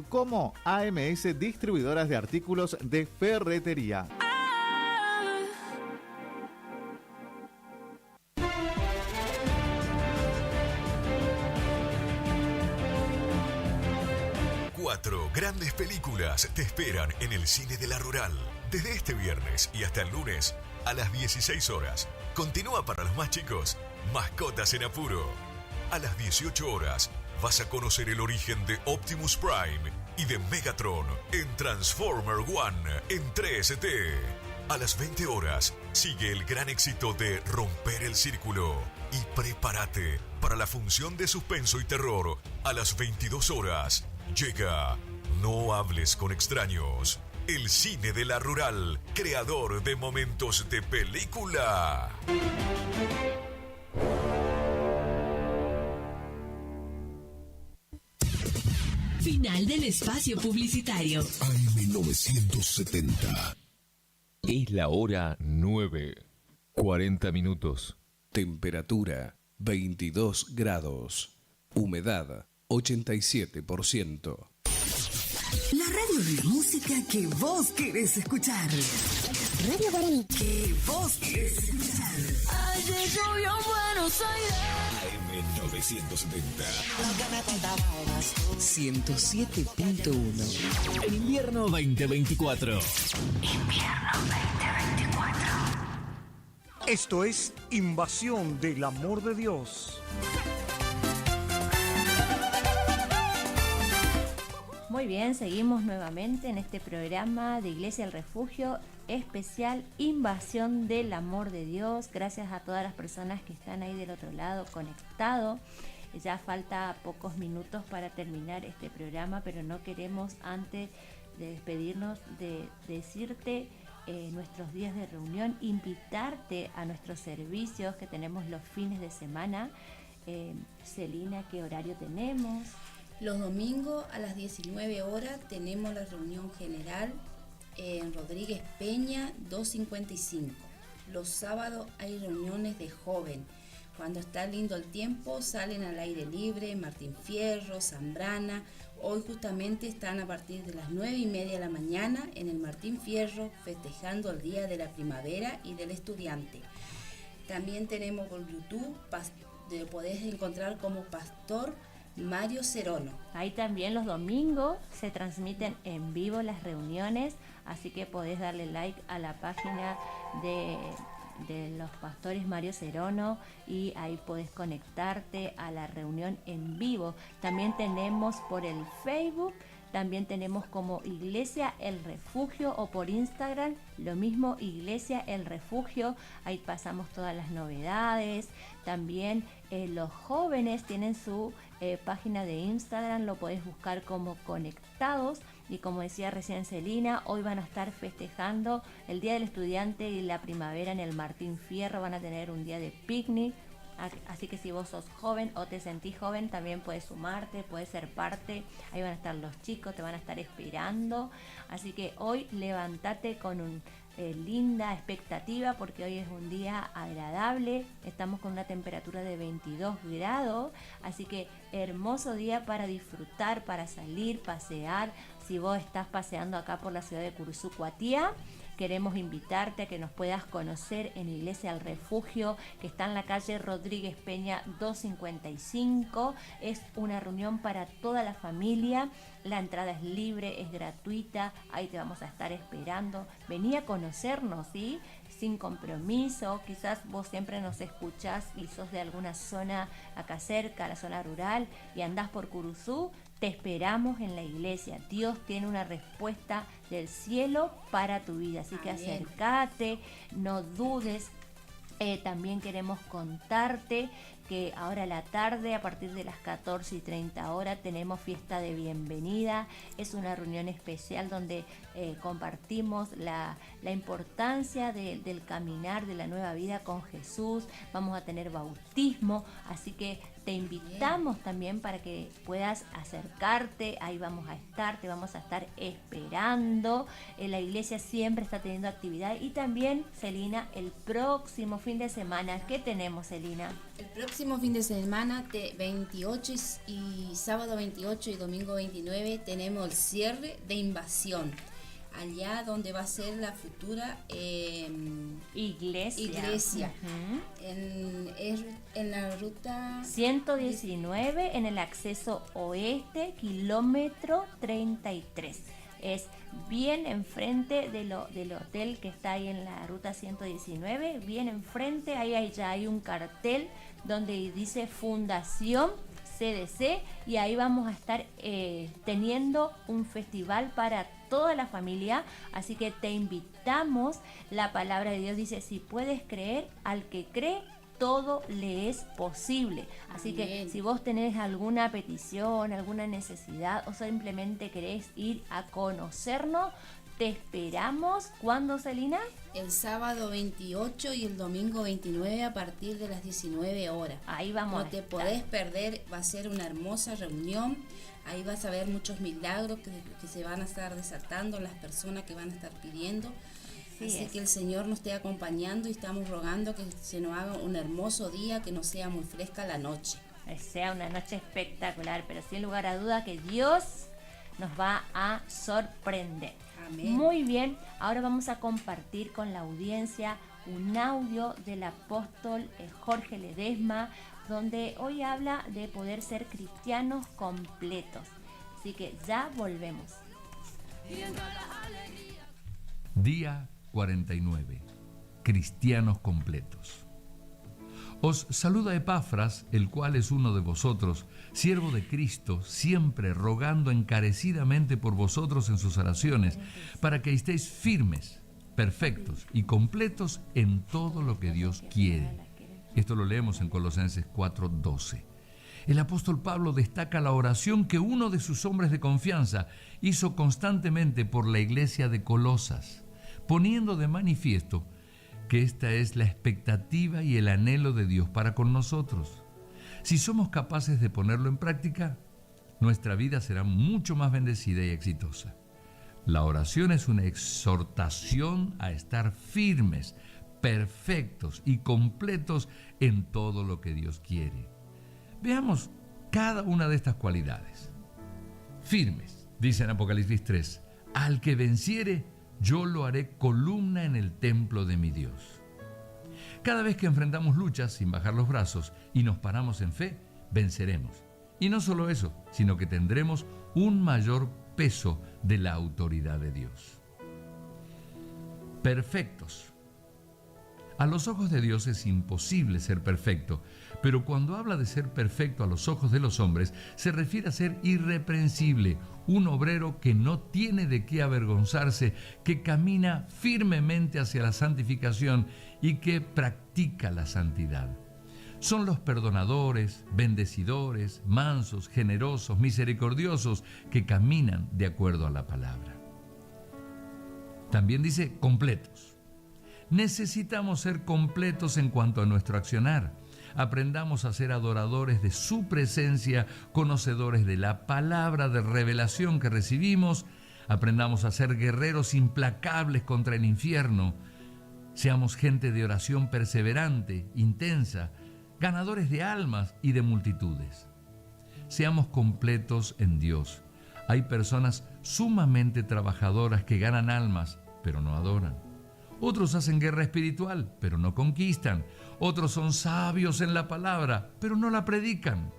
como AMS Distribuidoras de Artículos de Ferretería. Cuatro grandes películas te esperan en el cine de La Rural. Desde este viernes y hasta el lunes a las 16 horas. Continúa para los más chicos, Mascotas en Apuro. A las 18 horas vas a conocer el origen de Optimus Prime y de Megatron en Transformer One en 3D. A las 20 horas sigue el gran éxito de Romper el Círculo. Y prepárate para la función de suspenso y terror. A las 22 horas llega No hables con extraños. El cine de La Rural, creador de momentos de película. Final del espacio publicitario. AM970. Es la hora 9:40 minutos. Temperatura 22 grados. Humedad 87%. La radio de música que vos querés escuchar. Radio Guaraní. Que vos querés escuchar. Ayer llovió en Buenos Aires. AM970. 107.1. En invierno 2024. Invierno 2024. Esto es Invasión del Amor de Dios. Muy bien, seguimos nuevamente en este programa de Iglesia El Refugio, especial Invasión del Amor de Dios. Gracias a todas las personas que están ahí del otro lado conectado. Ya falta pocos minutos para terminar este programa, pero no queremos antes de despedirnos de decirte nuestros días de reunión, invitarte a nuestros servicios que tenemos los fines de semana. Celina, ¿qué horario tenemos? Los domingos a las 19 horas tenemos la reunión general en Rodríguez Peña 255. Los sábados hay reuniones de joven. Cuando está lindo el tiempo salen al aire libre, Martín Fierro, Zambrana. Hoy justamente están a partir de las 9:30 de la mañana en el Martín Fierro festejando el Día de la Primavera y del Estudiante. También tenemos por YouTube, lo podés encontrar como Pastor Mario Cerono. Ahí también los domingos se transmiten en vivo las reuniones, así que podés darle like a la página de los pastores Mario Cerono y ahí podés conectarte a la reunión en vivo. También tenemos por el Facebook, también tenemos como Iglesia El Refugio, o por Instagram lo mismo, Iglesia El Refugio. Ahí pasamos todas las novedades. También los jóvenes tienen su página de Instagram, lo podés buscar como Conectados. Y como decía recién Celina, hoy van a estar festejando el Día del Estudiante y la primavera en el Martín Fierro. Van a tener un día de picnic. Así que si vos sos joven o te sentís joven, también puedes sumarte, puedes ser parte. Ahí van a estar los chicos, te van a estar esperando. Así que hoy levántate con una linda expectativa, porque hoy es un día agradable. Estamos con una temperatura de 22 grados. Así que hermoso día para disfrutar, para salir, pasear. Si vos estás paseando acá por la ciudad de Curuzú, Cuatía, queremos invitarte a que nos puedas conocer en Iglesia El Refugio, que está en la calle Rodríguez Peña 255. Es una reunión para toda la familia. La entrada es libre, es gratuita. Ahí te vamos a estar esperando. Vení a conocernos, ¿sí? Sin compromiso. Quizás vos siempre nos escuchás y sos de alguna zona acá cerca, la zona rural, y andás por Curuzú. Te esperamos en la iglesia. Dios tiene una respuesta del cielo para tu vida. Así que acércate, no dudes. También queremos contarte que ahora a la tarde, a partir de las 14:30 horas, tenemos fiesta de bienvenida. Es una reunión especial donde compartimos la importancia del caminar de la nueva vida con Jesús. Vamos a tener bautismo, así que te invitamos también para que puedas acercarte, ahí vamos a estar, te vamos a estar esperando. La iglesia siempre está teniendo actividad y también, Celina, el próximo fin de semana, ¿qué tenemos, Celina? El próximo fin de semana, 28 y sábado 28 y domingo 29, tenemos el cierre de Invasión. Allá donde va a ser la futura iglesia. En la ruta 119, en el acceso oeste, kilómetro 33. Es bien enfrente del hotel que está ahí en la ruta 119, bien enfrente, ahí ya hay un cartel donde dice Fundación CDC, y ahí vamos a estar teniendo un festival para toda la familia, así que te invitamos. La palabra de Dios dice, si puedes creer, al que cree, todo le es posible. Así que si vos tenés alguna petición, alguna necesidad o simplemente querés ir a conocernos, te esperamos. ¿Cuándo, Celina? El sábado 28 y el domingo 29 a partir de las 19 horas. Ahí vamos. No te podés perder, va a ser una hermosa reunión. Ahí vas a ver muchos milagros que se van a estar desatando, las personas que van a estar pidiendo. Así que el Señor nos esté acompañando y estamos rogando que se nos haga un hermoso día, que no sea muy fresca la noche. Sea una noche espectacular, pero sin lugar a duda que Dios nos va a sorprender. Amén. Muy bien, ahora vamos a compartir con la audiencia un audio del apóstol Jorge Ledesma, donde hoy habla de poder ser cristianos completos. Así que ya volvemos. Día 49. Cristianos completos. Os saluda Epafras, el cual es uno de vosotros, siervo de Cristo, siempre rogando encarecidamente por vosotros en sus oraciones, para que estéis firmes, perfectos y completos en todo lo que Dios quiere. Esto lo leemos en Colosenses 4:12. El apóstol Pablo destaca la oración que uno de sus hombres de confianza hizo constantemente por la iglesia de Colosas, poniendo de manifiesto que esta es la expectativa y el anhelo de Dios para con nosotros. Si somos capaces de ponerlo en práctica, nuestra vida será mucho más bendecida y exitosa. La oración es una exhortación a estar firmes, perfectos y completos en todo lo que Dios quiere. Veamos cada una de estas cualidades. Firmes, dice en Apocalipsis 3, al que venciere, yo lo haré columna en el templo de mi Dios. Cada vez que enfrentamos luchas sin bajar los brazos y nos paramos en fe, venceremos. Y no solo eso, sino que tendremos un mayor peso de la autoridad de Dios. Perfectos. A los ojos de Dios es imposible ser perfecto, pero cuando habla de ser perfecto a los ojos de los hombres, se refiere a ser irreprensible, un obrero que no tiene de qué avergonzarse, que camina firmemente hacia la santificación y que practica la santidad. Son los perdonadores, bendecidores, mansos, generosos, misericordiosos, que caminan de acuerdo a la palabra. También dice completos. Necesitamos ser completos en cuanto a nuestro accionar. Aprendamos a ser adoradores de su presencia, conocedores de la palabra de revelación que recibimos. Aprendamos a ser guerreros implacables contra el infierno. Seamos gente de oración perseverante, intensa, ganadores de almas y de multitudes. Seamos completos en Dios. Hay personas sumamente trabajadoras que ganan almas, pero no adoran. Otros hacen guerra espiritual, pero no conquistan. Otros son sabios en la palabra, pero no la predican.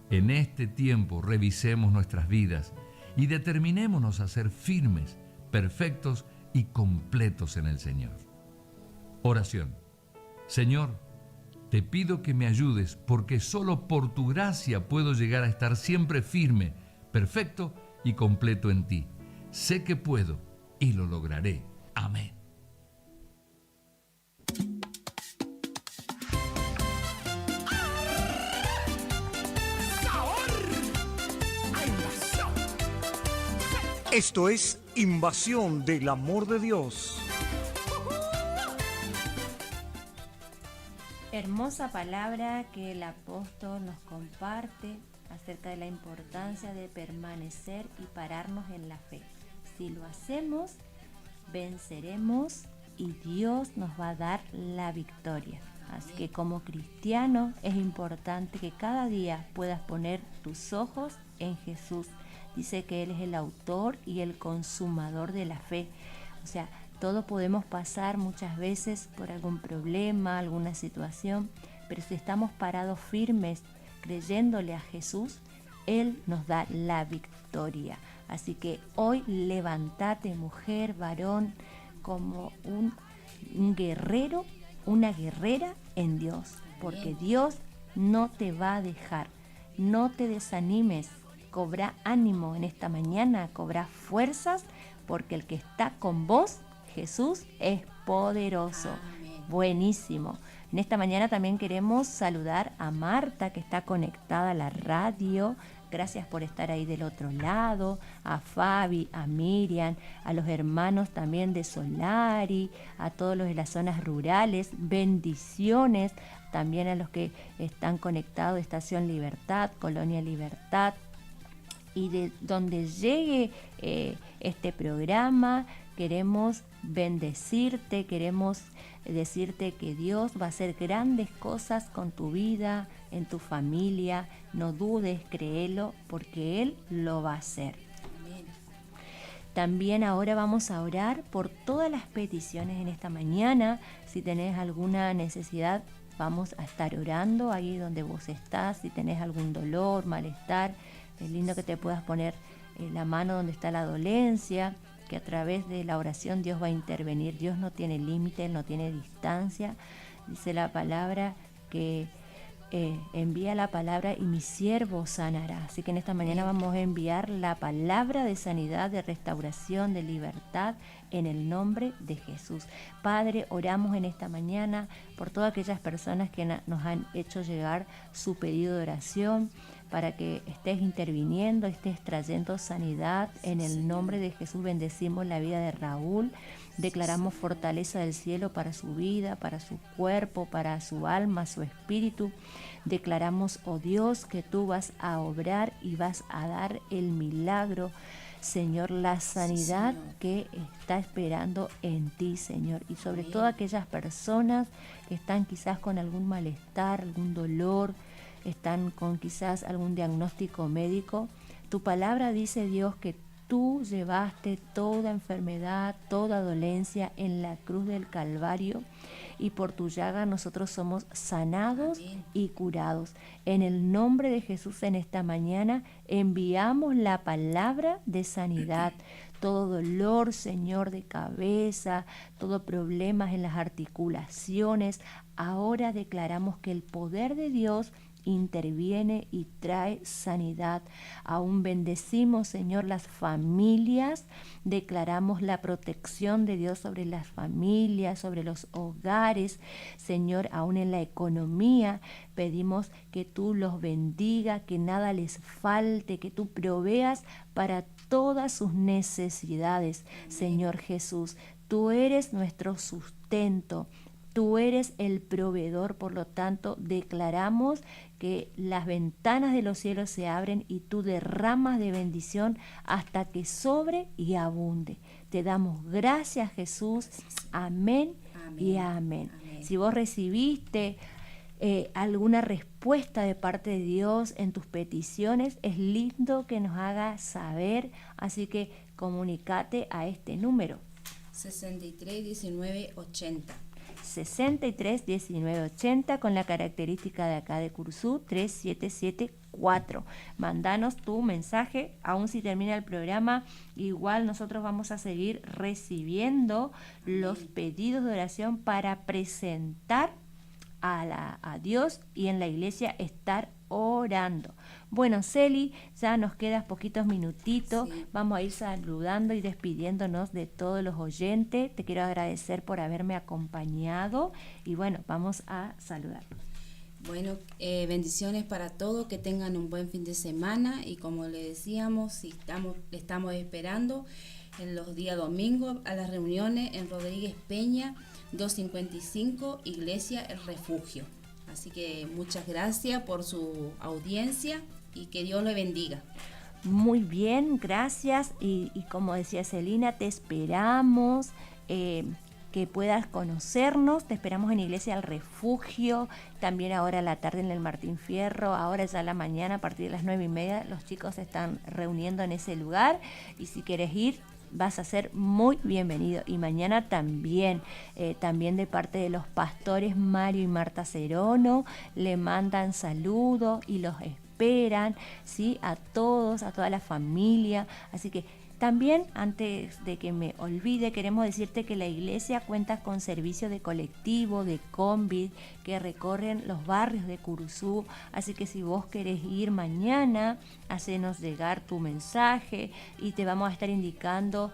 En este tiempo revisemos nuestras vidas y determinémonos a ser firmes, perfectos y completos en el Señor. Oración. Señor, te pido que me ayudes porque solo por tu gracia puedo llegar a estar siempre firme, perfecto y completo en ti. Sé que puedo y lo lograré. Amén. Esto es Invasión del Amor de Dios. Hermosa palabra que el apóstol nos comparte acerca de la importancia de permanecer y pararnos en la fe. Si lo hacemos, venceremos y Dios nos va a dar la victoria. Así que como cristiano es importante que cada día puedas poner tus ojos en Jesús. Dice que Él es el autor y el consumador de la fe. O sea, todos podemos pasar muchas veces por algún problema, alguna situación, pero si estamos parados firmes, creyéndole a Jesús, Él nos da la victoria. Así que hoy levántate, mujer, varón, como un guerrero, una guerrera en Dios, porque Dios no te va a dejar. No te desanimes, cobra ánimo en esta mañana, cobra fuerzas, porque el que está con vos, Jesús, es poderoso. Amén. Buenísimo. En esta mañana también queremos saludar a Marta, que está conectada a la radio. Gracias por estar ahí del otro lado, a Fabi, a Miriam, a los hermanos también de Solari, a todos los de las zonas rurales. Bendiciones también a los que están conectados de Estación Libertad, Colonia Libertad. Y de donde llegue este programa, queremos bendecirte, queremos decirte que Dios va a hacer grandes cosas con tu vida, en tu familia. No dudes, créelo, porque Él lo va a hacer. Amén. También ahora vamos a orar por todas las peticiones en esta mañana. Si tenés alguna necesidad, vamos a estar orando ahí donde vos estás. Si tenés algún dolor, malestar, es lindo que te puedas poner la mano donde está la dolencia, que a través de la oración Dios va a intervenir. Dios no tiene límite, Él no tiene distancia. Dice la palabra que envía la palabra y mi siervo sanará. Así que en esta mañana vamos a enviar la palabra de sanidad, de restauración, de libertad en el nombre de Jesús. Padre, oramos en esta mañana por todas aquellas personas que nos han hecho llegar su pedido de oración, para que estés interviniendo, estés trayendo sanidad. En el nombre de Jesús bendecimos la vida de Raúl, declaramos fortaleza del cielo para su vida, para su cuerpo, para su alma, su espíritu. Declaramos, oh Dios, que tú vas a obrar y vas a dar el milagro, Señor, la sanidad que está esperando en ti, Señor. Y sobre todo aquellas personas que están quizás con algún malestar, algún dolor, están con quizás algún diagnóstico médico. Tu palabra dice, Dios, que tú llevaste toda enfermedad, toda dolencia en la cruz del Calvario, y por tu llaga nosotros somos sanados. Amén. Y curados. En el nombre de Jesús, en esta mañana enviamos la palabra de sanidad. Todo dolor, Señor, de cabeza, todo problemas en las articulaciones, ahora declaramos que el poder de Dios interviene y trae sanidad. Aún bendecimos, Señor, las familias, declaramos la protección de Dios sobre las familias, sobre los hogares, Señor, aún en la economía, pedimos que tú los bendiga, que nada les falte, que tú proveas para todas sus necesidades. Señor Jesús, tú eres nuestro sustento. Tú eres el proveedor, por lo tanto, declaramos que las ventanas de los cielos se abren y tú derramas de bendición hasta que sobre y abunde. Te damos gracias, Jesús. Amén, amén. Y amén. Amén. Si vos recibiste alguna respuesta de parte de Dios en tus peticiones, es lindo que nos hagas saber, así que comunícate a este número. 63 19 80. 63 19 80 con la característica de acá de Cursú 3774. Mandanos tu mensaje, aún si termina el programa, igual nosotros vamos a seguir recibiendo los pedidos de oración para presentar a Dios y en la iglesia estar orando. Bueno, Celi, ya nos quedan poquitos minutitos, sí. Vamos a ir saludando y despidiéndonos de todos los oyentes. Te quiero agradecer por haberme acompañado y bueno, vamos a saludarlos. Bueno, bendiciones para todos, que tengan un buen fin de semana y como le decíamos, si estamos esperando en los días domingos a las reuniones en Rodríguez Peña 255, Iglesia El Refugio. Así que muchas gracias por su audiencia y que Dios le bendiga. Muy bien, gracias. Y como decía Celina, te esperamos, que puedas conocernos. Te esperamos en Iglesia del Refugio, también ahora a la tarde en el Martín Fierro, ahora ya a la mañana a partir de las 9:30. Los chicos se están reuniendo en ese lugar y si quieres ir, vas a ser muy bienvenido. Y mañana también de parte de los pastores Mario y Marta Cerono, le mandan saludos y los esperan, ¿sí? A todos, a toda la familia. Así que también, antes de que me olvide, queremos decirte que la iglesia cuenta con servicio de colectivo, de combi, que recorren los barrios de Curuzú. Así que si vos querés ir mañana, hacenos llegar tu mensaje y te vamos a estar indicando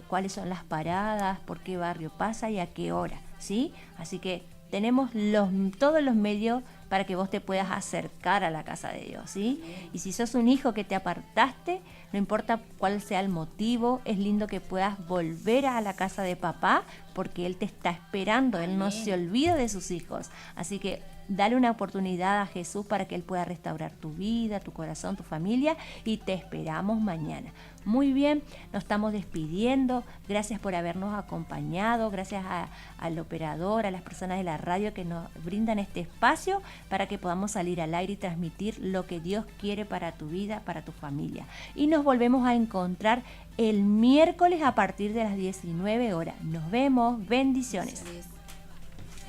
cuáles son las paradas, por qué barrio pasa y a qué hora, ¿sí? Así que tenemos todos los medios para que vos te puedas acercar a la casa de Dios, ¿sí? Y si sos un hijo que te apartaste, no importa cuál sea el motivo, es lindo que puedas volver a la casa de papá porque Él te está esperando, Él no se olvida de sus hijos. Así que dale una oportunidad a Jesús para que Él pueda restaurar tu vida, tu corazón, tu familia, y te esperamos mañana. Muy bien, nos estamos despidiendo. Gracias por habernos acompañado, gracias al operador, a las personas de la radio que nos brindan este espacio para que podamos salir al aire y transmitir lo que Dios quiere para tu vida, para tu familia. Y nos volvemos a encontrar el miércoles a partir de las 19 horas. Nos vemos, bendiciones.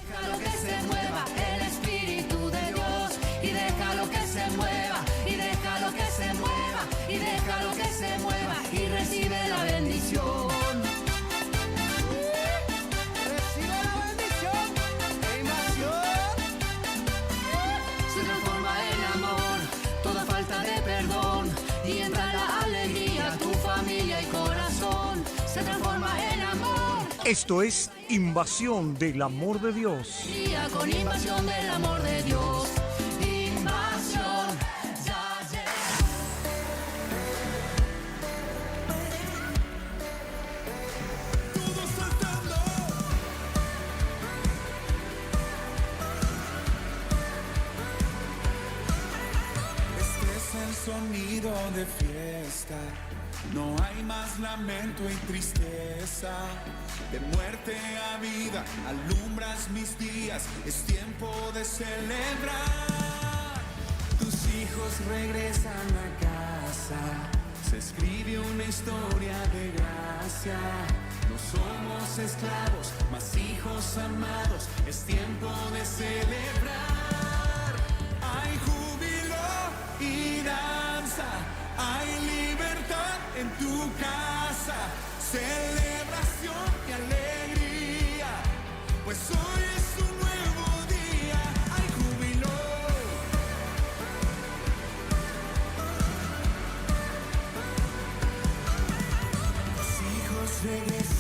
Déjalo que se mueva el Espíritu de Dios y déjalo que se mueva y déjalo que se mueva y déjalo que se mueva y recibe la bendición. Recibe la bendición e invasión. Se transforma en amor toda falta de perdón y entra la alegría, tu familia y corazón. Se transforma en amor. Esto es Invasión del Amor de Dios. Con invasión del amor de Dios. Invasión. Este es el sonido de fiesta. No hay más lamento y tristeza. De muerte a vida alumbras mis días. Es tiempo de celebrar. Tus hijos regresan a casa. Se escribe una historia de gracia. No somos esclavos, mas hijos amados. Es tiempo de celebrar. Hay júbilo y danza. Hay libertad en tu casa, celebración y alegría, pues hoy es un nuevo día, hay júbilo. Los hijos regresan.